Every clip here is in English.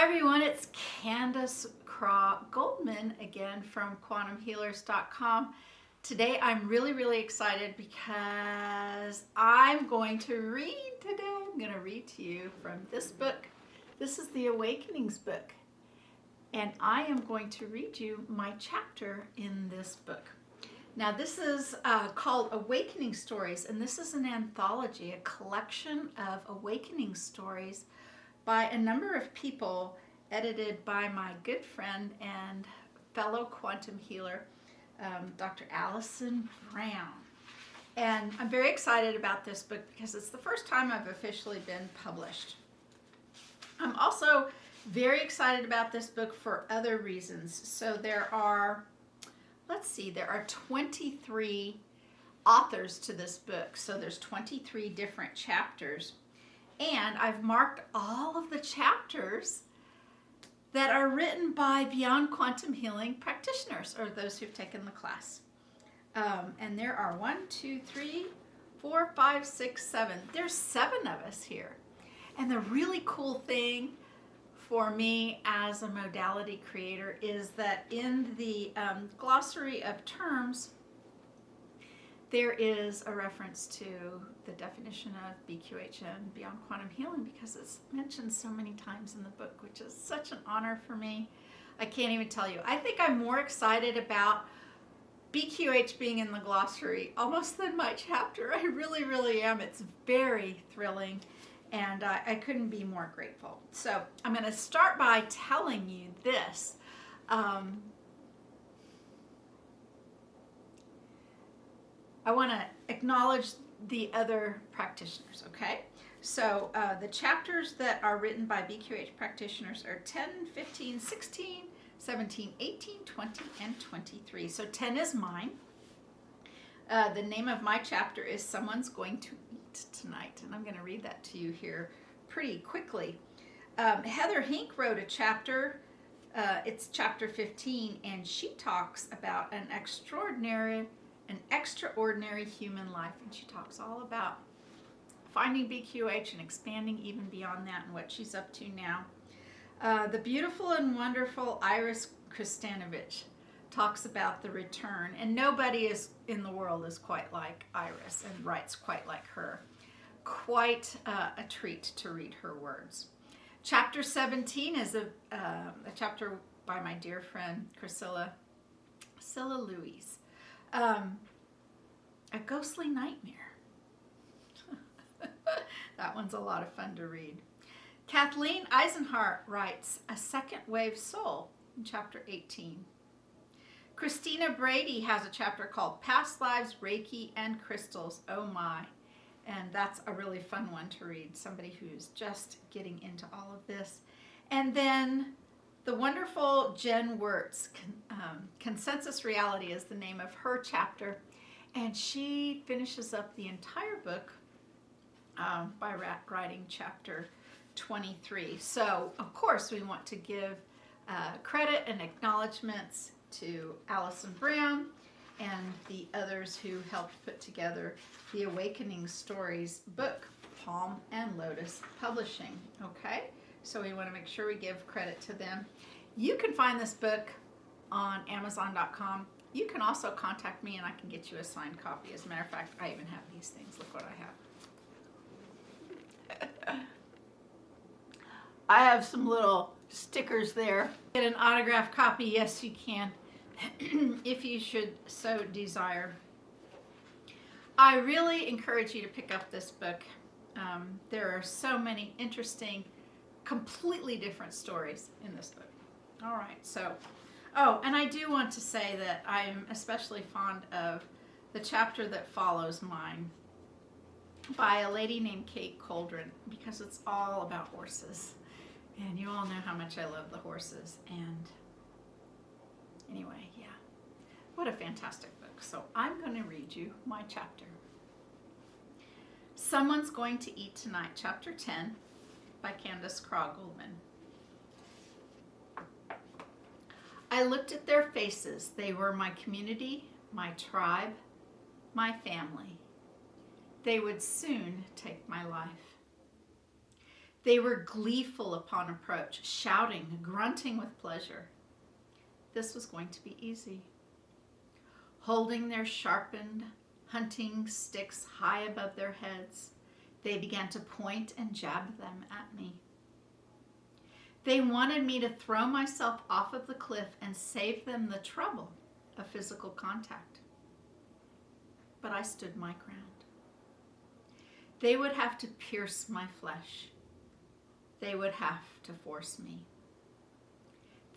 everyone, it's Candace Craw-Goldman again from quantumhealers.com. Today I'm really excited because I'm going to read today. I'm going to read to you from this book. This is the Awakenings book, and I am going to read you my chapter in this book. Now this is called Awakening Stories, and this is an anthology, a collection of awakening stories by a number of people, edited by my good friend and fellow quantum healer, Dr. Allison Brown. And I'm very excited about this book because it's the first time I've officially been published. I'm also very excited about this book for other reasons. So there are 23 authors to this book. So there's 23 different chapters. And I've marked all of the chapters that are written by Beyond Quantum Healing practitioners, or those who've taken the class. And there are 1, 2, 3, 4, 5, 6, 7. There's 7 of us here. And the really cool thing for me as a modality creator is that in the glossary of terms, there is a reference to the definition of BQH and Beyond Quantum Healing because it's mentioned so many times in the book, which is such an honor for me. I can't even tell you. I think I'm more excited about BQH being in the glossary almost than my chapter. I really am. It's very thrilling, and I couldn't be more grateful. So I'm going to start by telling you this. I want to acknowledge the other practitioners, okay? So the chapters that are written by BQH practitioners are 10, 15, 16, 17, 18, 20, and 23. So 10 is mine. The name of my chapter is Someone's Going to Eat Tonight, and I'm going to read that to you here pretty quickly. Heather Hink wrote a chapter, it's chapter 15, and she talks about an extraordinary human life, and she talks all about finding BQH and expanding even beyond that and what she's up to now. The beautiful and wonderful Iris Kristanovich talks about the return, and nobody is in the world is quite like Iris and writes quite like her. Quite a treat to read her words. Chapter 17 is a chapter by my dear friend Priscilla Louise. A ghostly nightmare. That one's a lot of fun to read. Kathleen Eisenhart writes A Second Wave Soul in chapter 18. Christina Brady has a chapter called Past Lives, Reiki, and Crystals. Oh my. And that's a really fun one to read. Somebody who's just getting into all of this. And then the wonderful Jen Wirtz, Consensus Reality is the name of her chapter, and she finishes up the entire book by writing chapter 23. So, of course, we want to give credit and acknowledgments to Allison Brown and the others who helped put together the Awakening Stories book, Palm and Lotus Publishing, okay? So we want to make sure we give credit to them. You can find this book on Amazon.com. You can also contact me and I can get you a signed copy. As a matter of fact, I even have these things. Look what I have. I have some little stickers there. Get an autographed copy. Yes, you can, if you should so desire. I really encourage you to pick up this book. There are so many interesting, completely different stories in this book. All right, so, and I do want to say that I'm especially fond of the chapter that follows mine by a lady named Kate Coldren, because it's all about horses. And you all know how much I love the horses. And anyway, yeah, what a fantastic book. So I'm going to read you my chapter. Someone's Going to Eat Tonight, chapter 10, by Candace Craw-Goldman. I looked at their faces. They were my community, my tribe, my family. They would soon take my life. They were gleeful upon approach, shouting, grunting with pleasure. This was going to be easy. Holding their sharpened hunting sticks high above their heads, they began to point and jab them at me. They wanted me to throw myself off of the cliff and save them the trouble of physical contact. But I stood my ground. They would have to pierce my flesh. They would have to force me.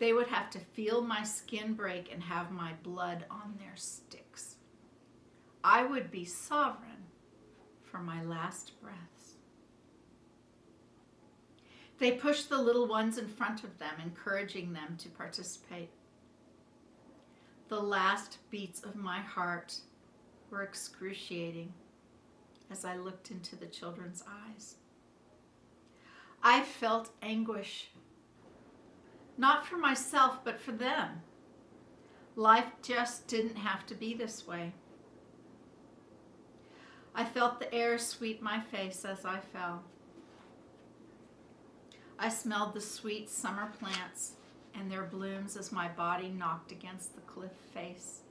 They would have to feel my skin break and have my blood on their sticks. I would be sovereign for my last breaths. They pushed the little ones in front of them, encouraging them to participate. The last beats of my heart were excruciating as I looked into the children's eyes. I felt anguish, not for myself, but for them. Life just didn't have to be this way. I felt the air sweep my face as I fell. I smelled the sweet summer plants and their blooms as my body knocked against the cliff face.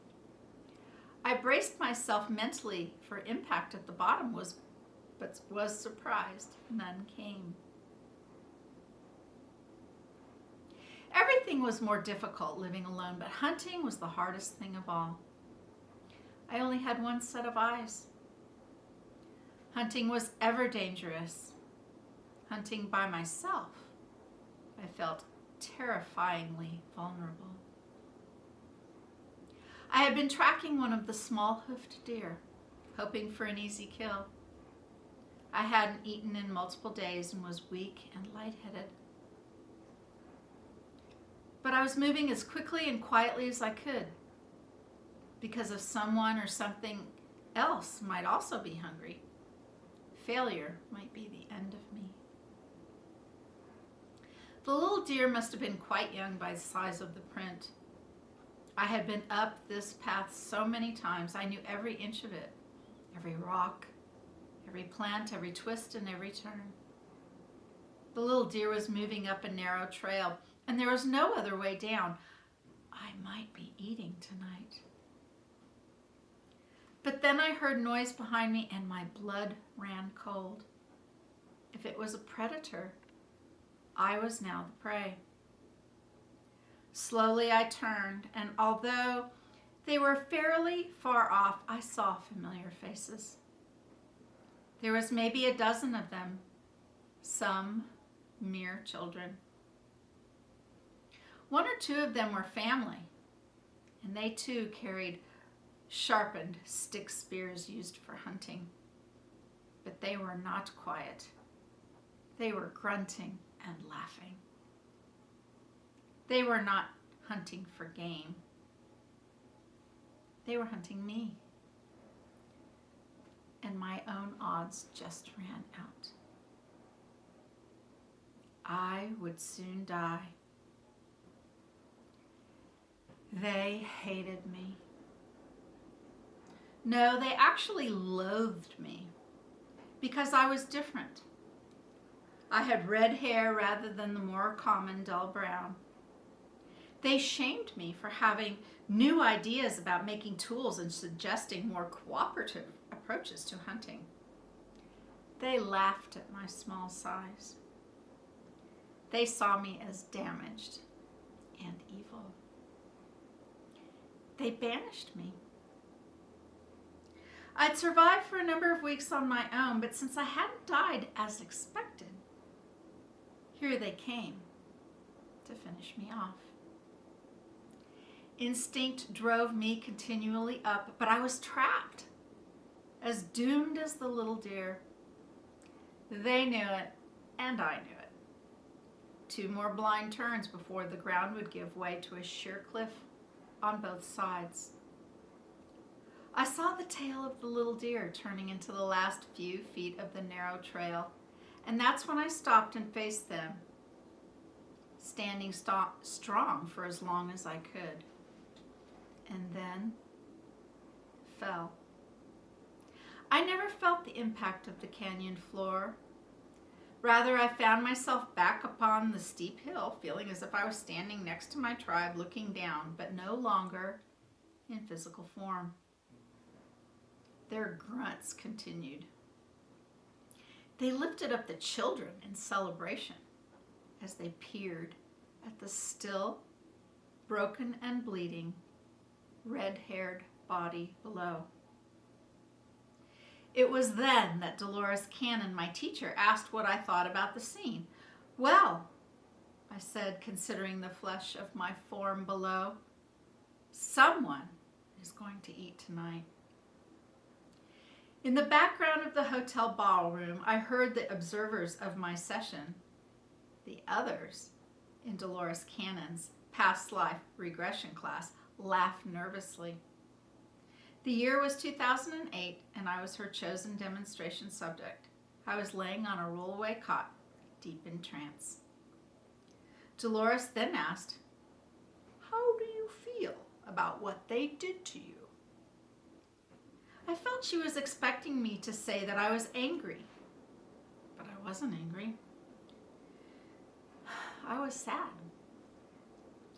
I braced myself mentally for impact at the bottom, but was surprised none came. Everything was more difficult living alone, but hunting was the hardest thing of all. I only had one set of eyes. Hunting was ever dangerous. Hunting by myself, I felt terrifyingly vulnerable. I had been tracking one of the small-hoofed deer, hoping for an easy kill. I hadn't eaten in multiple days and was weak and lightheaded. But I was moving as quickly and quietly as I could, because if someone or something else might also be hungry, failure might be the end of me. The little deer must have been quite young by the size of the print. I had been up this path so many times, I knew every inch of it, every rock, every plant, every twist, and every turn. The little deer was moving up a narrow trail, and there was no other way down. I might be eating tonight. But then I heard noise behind me, and my blood ran cold. If it was a predator, I was now the prey. Slowly I turned, and although they were fairly far off, I saw familiar faces. There was maybe a dozen of them, some mere children. One or two of them were family, and they too carried sharpened stick spears used for hunting. But they were not quiet. They were grunting and laughing. They were not hunting for game. They were hunting me. And my own odds just ran out. I would soon die. They hated me. No, they actually loathed me because I was different. I had red hair rather than the more common dull brown. They shamed me for having new ideas about making tools and suggesting more cooperative approaches to hunting. They laughed at my small size. They saw me as damaged and evil. They banished me. I'd survived for a number of weeks on my own, but since I hadn't died as expected, here they came to finish me off. Instinct drove me continually up, but I was trapped, as doomed as the little deer. They knew it, and I knew it. 2 more blind turns before the ground would give way to a sheer cliff on both sides. I saw the tail of the little deer turning into the last few feet of the narrow trail, and that's when I stopped and faced them, standing strong for as long as I could, and then fell. I never felt the impact of the canyon floor, Rather, I found myself back upon the steep hill, feeling as if I was standing next to my tribe, looking down, but no longer in physical form. Their grunts continued. They lifted up the children in celebration as they peered at the still, broken and bleeding, red-haired body below. It was then that Dolores Cannon, my teacher, asked what I thought about the scene. Well, I said, considering the flesh of my form below, someone is going to eat tonight. In the background of the hotel ballroom, I heard the observers of my session, the others in Dolores Cannon's past life regression class, laugh nervously. The year was 2008, and I was her chosen demonstration subject. I was laying on a rollaway cot, deep in trance. Dolores then asked, "How do you feel about what they did to you?" I felt she was expecting me to say that I was angry, but I wasn't angry. I was sad.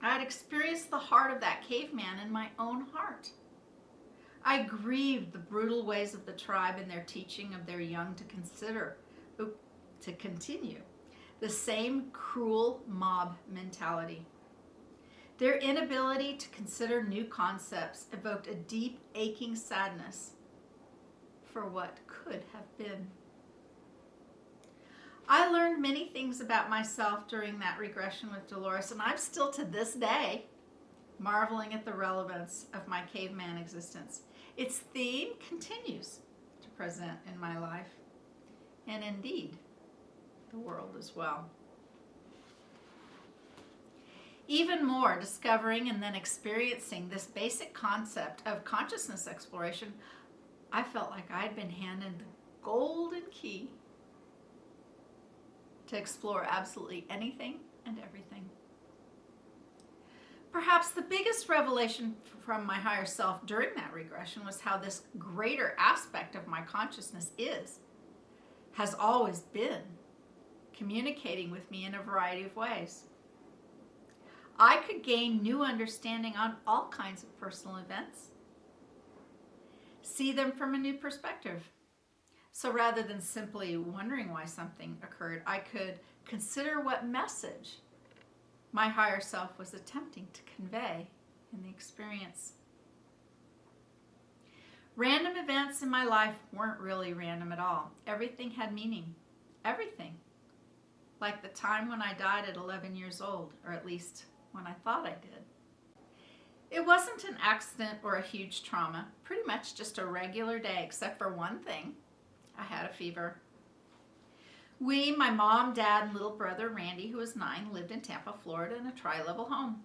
I had experienced the heart of that caveman in my own heart. I grieved the brutal ways of the tribe and their teaching of their young to continue the same cruel mob mentality. Their inability to consider new concepts evoked a deep, aching sadness for what could have been. I learned many things about myself during that regression with Dolores, and I'm still to this day marveling at the relevance of my caveman existence. Its theme continues to present in my life, and indeed, the world as well. Even more, discovering and then experiencing this basic concept of consciousness exploration, I felt like I'd been handed the golden key to explore absolutely anything and everything. Perhaps the biggest revelation from my higher self during that regression was how this greater aspect of my consciousness has always been, communicating with me in a variety of ways. I could gain new understanding on all kinds of personal events, see them from a new perspective. So rather than simply wondering why something occurred, I could consider what message my higher self was attempting to convey in the experience. Random events in my life weren't really random at all. Everything had meaning. Everything. Like the time when I died at 11 years old, or at least when I thought I did. It wasn't an accident or a huge trauma, pretty much just a regular day, except for one thing. I had a fever. We, my mom, dad, and little brother Randy, who was 9, lived in Tampa, Florida in a tri-level home.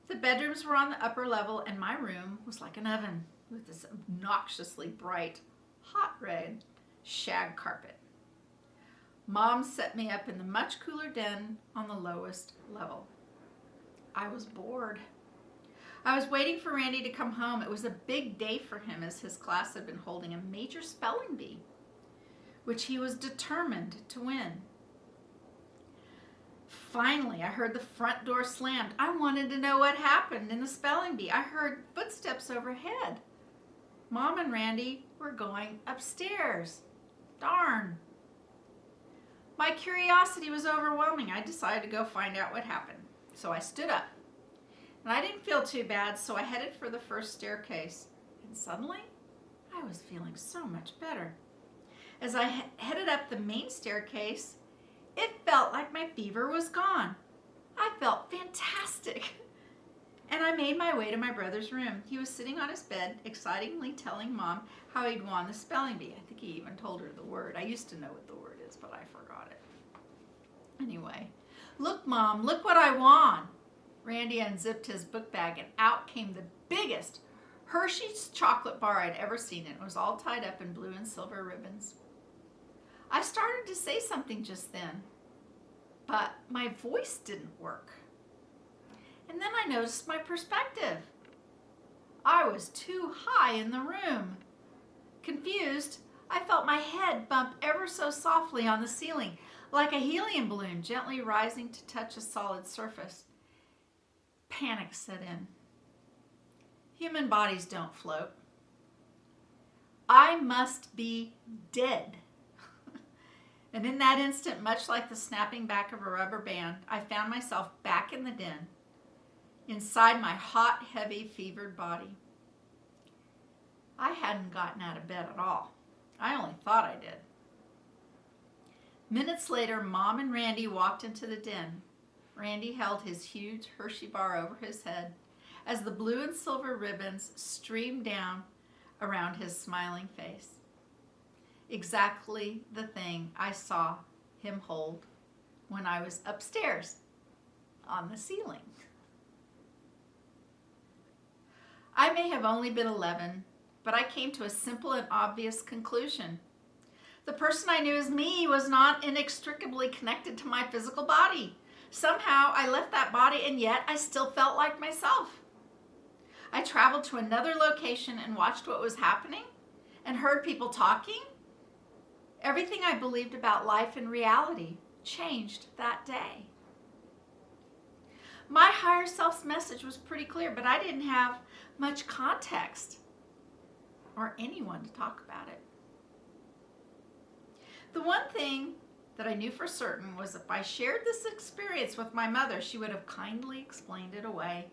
The bedrooms were on the upper level, and my room was like an oven with this obnoxiously bright, hot red shag carpet. Mom set me up in the much cooler den on the lowest level. I was bored. I was waiting for Randy to come home. It was a big day for him as his class had been holding a major spelling bee, which he was determined to win. Finally, I heard the front door slammed. I wanted to know what happened in the spelling bee. I heard footsteps overhead. Mom and Randy were going upstairs. Darn. My curiosity was overwhelming. I decided to go find out what happened. So I stood up. And I didn't feel too bad, so I headed for the first staircase. And suddenly, I was feeling so much better. As I headed up the main staircase, it felt like my fever was gone. I felt fantastic. And I made my way to my brother's room. He was sitting on his bed, excitingly telling Mom how he'd won the spelling bee. I think he even told her the word. I used to know what the word is, but I forgot it. Anyway, "Look, Mom, look what I won." Randy unzipped his book bag, and out came the biggest Hershey's chocolate bar I'd ever seen. It was all tied up in blue and silver ribbons. I started to say something just then, but my voice didn't work. And then I noticed my perspective. I was too high in the room. Confused, I felt my head bump ever so softly on the ceiling. like a helium balloon gently rising to touch a solid surface. Panic set in. Human bodies don't float. I must be dead. And in that instant, much like the snapping back of a rubber band, I found myself back in the den, inside my hot, heavy, fevered body. I hadn't gotten out of bed at all. I only thought I did. Minutes later, Mom and Randy walked into the den. Randy held his huge Hershey bar over his head as the blue and silver ribbons streamed down around his smiling face. Exactly the thing I saw him hold when I was upstairs on the ceiling. I may have only been 11, but I came to a simple and obvious conclusion. The person I knew as me was not inextricably connected to my physical body. Somehow I left that body, and yet I still felt like myself. I traveled to another location and watched what was happening and heard people talking. Everything I believed about life and reality changed that day. My higher self's message was pretty clear, but I didn't have much context or anyone to talk about it. The one thing that I knew for certain was if I shared this experience with my mother, she would have kindly explained it away,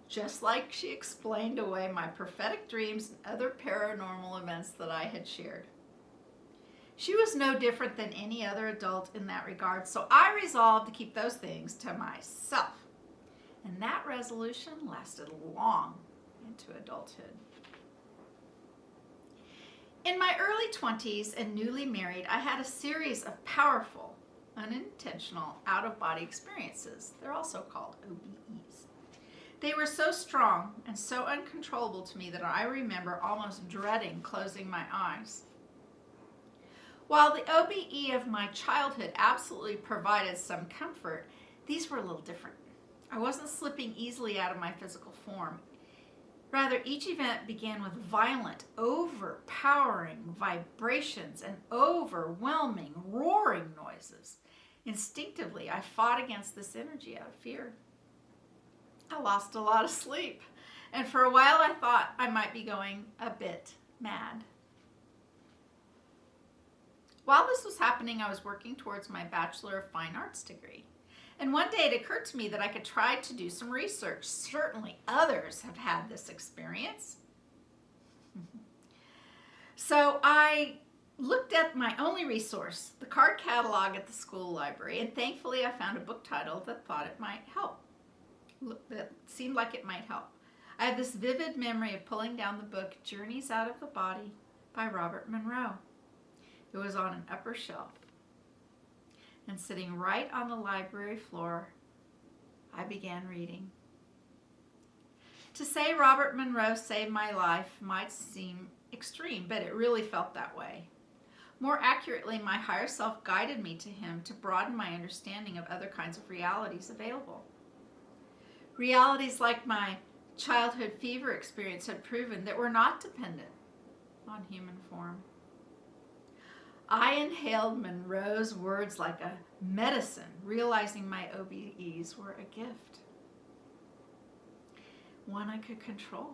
just like she explained away my prophetic dreams and other paranormal events that I had shared. She was no different than any other adult in that regard, so I resolved to keep those things to myself. And that resolution lasted long into adulthood. In my early 20s and newly married, I had a series of powerful, unintentional, out-of-body experiences. They're also called OBEs. They were so strong and so uncontrollable to me that I remember almost dreading closing my eyes. While the OBE of my childhood absolutely provided some comfort, these were a little different. I wasn't slipping easily out of my physical form. Rather, each event began with violent, overpowering vibrations and overwhelming, roaring noises. Instinctively, I fought against this energy out of fear. I lost a lot of sleep, and for a while I thought I might be going a bit mad. While this was happening, I was working towards my Bachelor of Fine Arts degree. And one day it occurred to me that I could try to do some research. Certainly others have had this experience. So I looked at my only resource, the card catalog at the school library, and thankfully I found a book title that thought it might help. That seemed like it might help. I have this vivid memory of pulling down the book Journeys Out of the Body by Robert Monroe. It was on an upper shelf. And sitting right on the library floor, I began reading. To say Robert Monroe saved my life might seem extreme, but it really felt that way. More accurately, my higher self guided me to him to broaden my understanding of other kinds of realities available. Realities like my childhood fever experience had proven that were not dependent on human form. I inhaled Monroe's words like a medicine, realizing my OBEs were a gift, one I could control.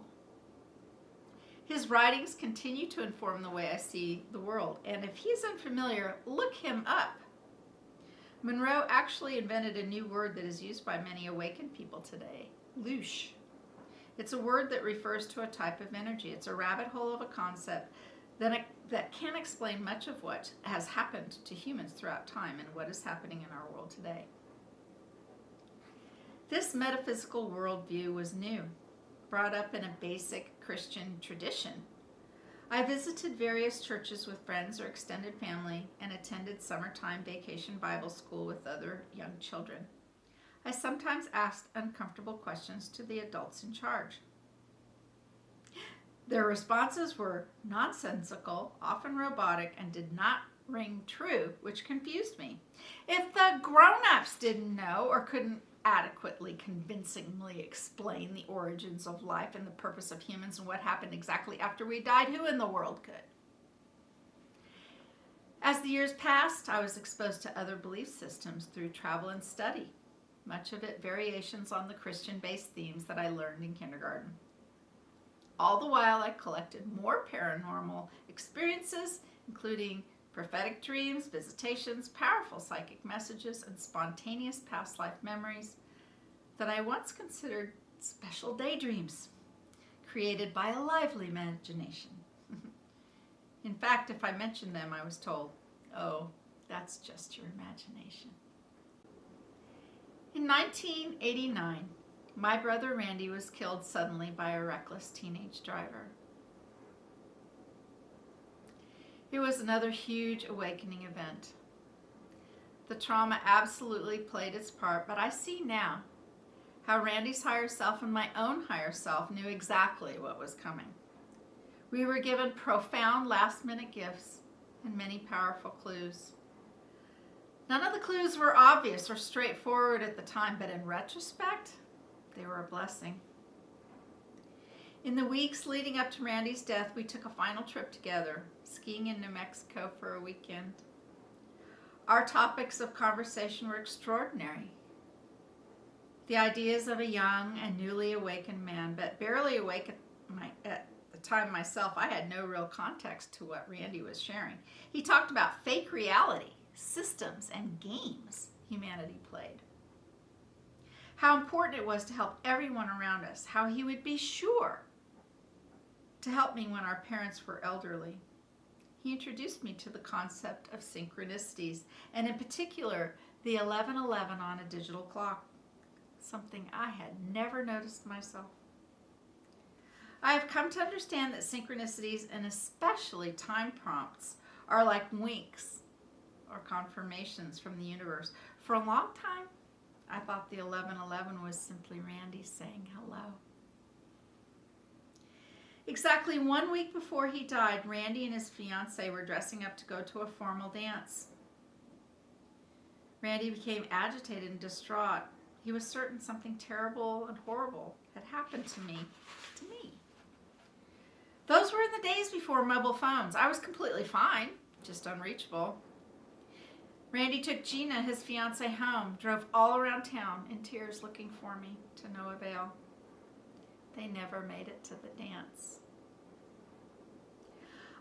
His writings continue to inform the way I see the world, and if he's unfamiliar, look him up. Monroe actually invented a new word that is used by many awakened people today, loosh. It's a word that refers to a type of energy. It's a rabbit hole of a concept that can't explain much of what has happened to humans throughout time and what is happening in our world today. This metaphysical worldview was new, brought up in a basic Christian tradition. I visited various churches with friends or extended family and attended summertime vacation Bible school with other young children. I sometimes asked uncomfortable questions to the adults in charge. Their responses were nonsensical, often robotic, and did not ring true, which confused me. If the grown-ups didn't know or couldn't adequately, convincingly explain the origins of life and the purpose of humans and what happened exactly after we died, who in the world could? As the years passed, I was exposed to other belief systems through travel and study, much of it variations on the Christian-based themes that I learned in kindergarten. All the while, I collected more paranormal experiences, including prophetic dreams, visitations, powerful psychic messages, and spontaneous past life memories that I once considered special daydreams, created by a lively imagination. In fact, if I mentioned them, I was told, "Oh, that's just your imagination." In 1989, my brother Randy was killed suddenly by a reckless teenage driver. It was another huge awakening event. The trauma absolutely played its part, but I see now how Randy's higher self and my own higher self knew exactly what was coming. We were given profound last-minute gifts and many powerful clues. None of the clues were obvious or straightforward at the time, but in retrospect, they were a blessing. In the weeks leading up to Randy's death, we took a final trip together, skiing in New Mexico for a weekend. Our topics of conversation were extraordinary. The ideas of a young and newly awakened man, but barely awake at the time myself, I had no real context to what Randy was sharing. He talked about fake reality, systems, and games humanity played. How important it was to help everyone around us, how he would be sure to help me when our parents were elderly. He introduced me to the concept of synchronicities, and in particular, the 1111 on a digital clock, something I had never noticed myself. I have come to understand that synchronicities, and especially time prompts, are like winks or confirmations from the universe. For a long time, I thought the 1111 was simply Randy saying hello. Exactly 1 week before he died, Randy and his fiancée were dressing up to go to a formal dance. Randy became agitated and distraught. He was certain something terrible and horrible had happened to me. Those were in the days before mobile phones. I was completely fine, just unreachable. Randy took Gina, his fiancée, home, drove all around town in tears looking for me, to no avail. They never made it to the dance.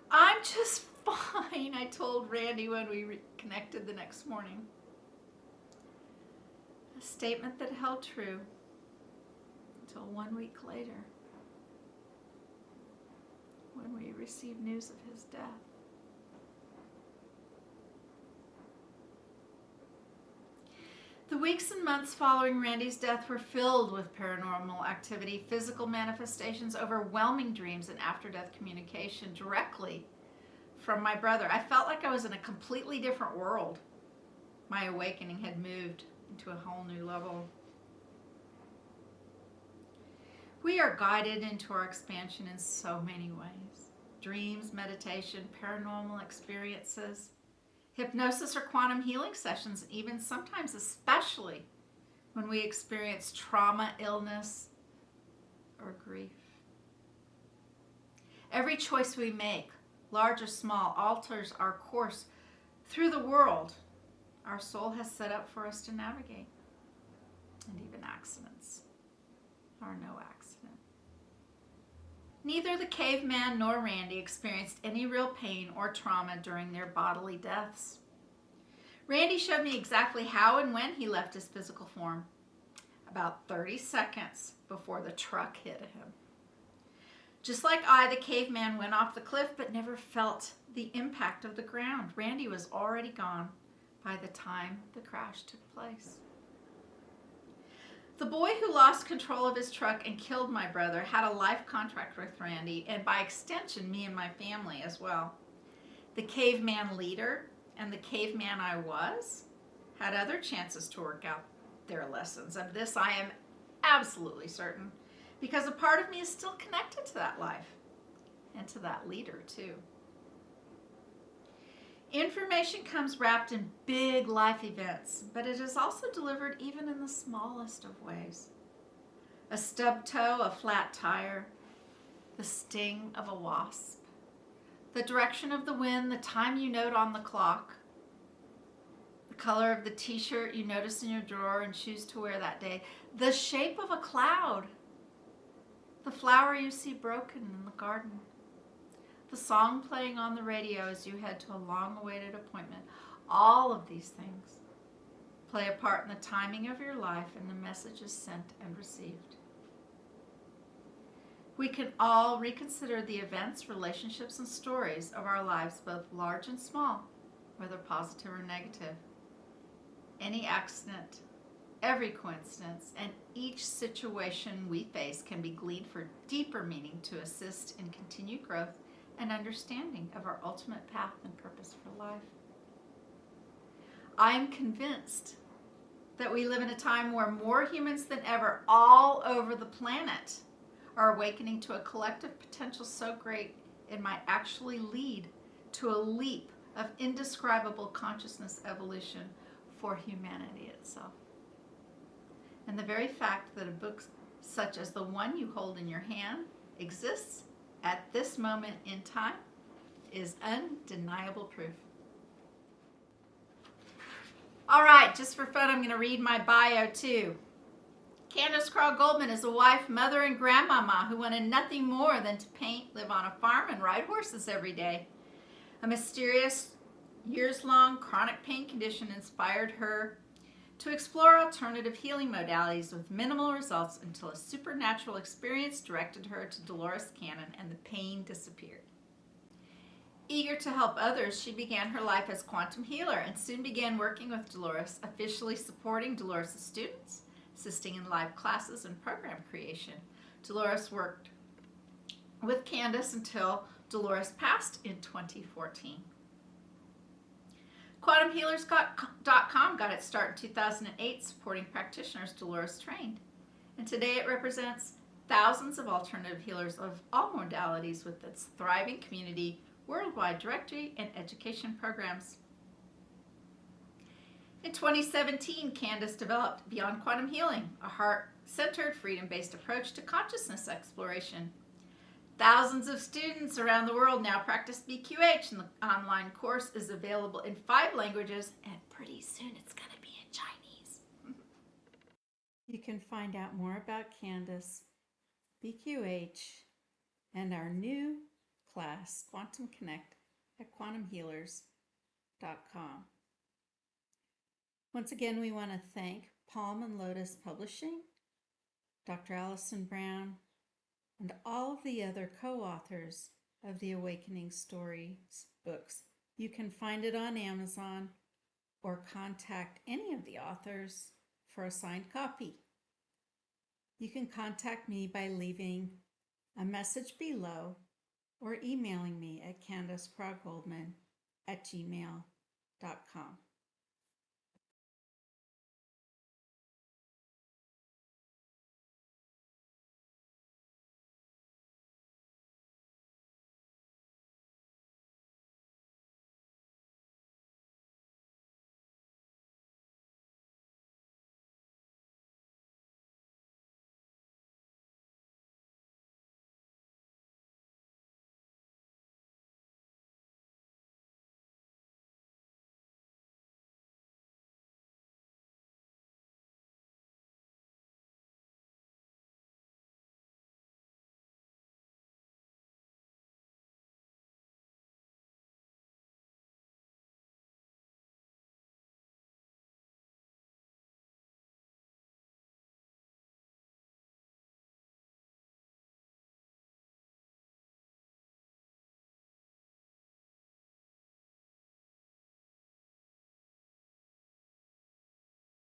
"I'm just fine," I told Randy when we reconnected the next morning. A statement that held true until 1 week later, when we received news of his death. The weeks and months following Randy's death were filled with paranormal activity, physical manifestations, overwhelming dreams, and after-death communication directly from my brother. I felt like I was in a completely different world. My awakening had moved into a whole new level. We are guided into our expansion in so many ways. Dreams, meditation, paranormal experiences, hypnosis or quantum healing sessions, and even sometimes, especially when we experience trauma, illness, or grief. Every choice we make, large or small, alters our course through the world our soul has set up for us to navigate. And even accidents are no accident. Neither the caveman nor Randy experienced any real pain or trauma during their bodily deaths. Randy showed me exactly how and when he left his physical form, about 30 seconds before the truck hit him. Just like I, the caveman went off the cliff but never felt the impact of the ground. Randy was already gone by the time the crash took place. The boy who lost control of his truck and killed my brother had a life contract with Randy, and by extension, me and my family as well. The caveman leader and the caveman I was had other chances to work out their lessons. Of this, I am absolutely certain, because a part of me is still connected to that life and to that leader too. Information comes wrapped in big life events, but it is also delivered even in the smallest of ways. A stubbed toe, a flat tire, the sting of a wasp, The direction of the wind, the time you note on the clock, the color of the t-shirt you notice in your drawer and choose to wear that day, the shape of a cloud, the flower you see broken in the garden, the song playing on the radio as you head to a long-awaited appointment. All of these things play a part in the timing of your life and the messages sent and received. We can all reconsider the events, relationships, and stories of our lives, both large and small, whether positive or negative. Any accident, every coincidence, and each situation we face can be gleaned for deeper meaning to assist in continued growth and understanding of our ultimate path and purpose for life. I am convinced that we live in a time where more humans than ever all over the planet are awakening to a collective potential so great it might actually lead to a leap of indescribable consciousness evolution for humanity itself. And the very fact that a book such as the one you hold in your hand exists at this moment in time is undeniable proof. All right, just for fun, I'm going to read my bio too. Candace Craw-Goldman is a wife, mother, and grandmama who wanted nothing more than to paint, live on a farm, and ride horses every day. A mysterious, years-long chronic pain condition inspired her to explore alternative healing modalities with minimal results until a supernatural experience directed her to Dolores Cannon and the pain disappeared. Eager to help others, she began her life as quantum healer and soon began working with Dolores, officially supporting Dolores' students, assisting in live classes and program creation. Dolores worked with Candace until Dolores passed in 2014. QuantumHealers.com got its start in 2008 supporting practitioners Dolores trained. And today it represents thousands of alternative healers of all modalities with its thriving community, worldwide directory, and education programs. In 2017, Candace developed Beyond Quantum Healing, a heart-centered, freedom-based approach to consciousness exploration. Thousands of students around the world now practice BQH, and the online course is available in 5 languages, and pretty soon it's going to be in Chinese. You can find out more about Candace, BQH, and our new class, Quantum Connect, at quantumhealers.com. Once again, we want to thank Palm and Lotus Publishing, Dr. Allison Brown, and all of the other co-authors of the Awakening Stories books. You can find it on Amazon or contact any of the authors for a signed copy. You can contact me by leaving a message below or emailing me at CandaceCraw-Goldman@gmail.com.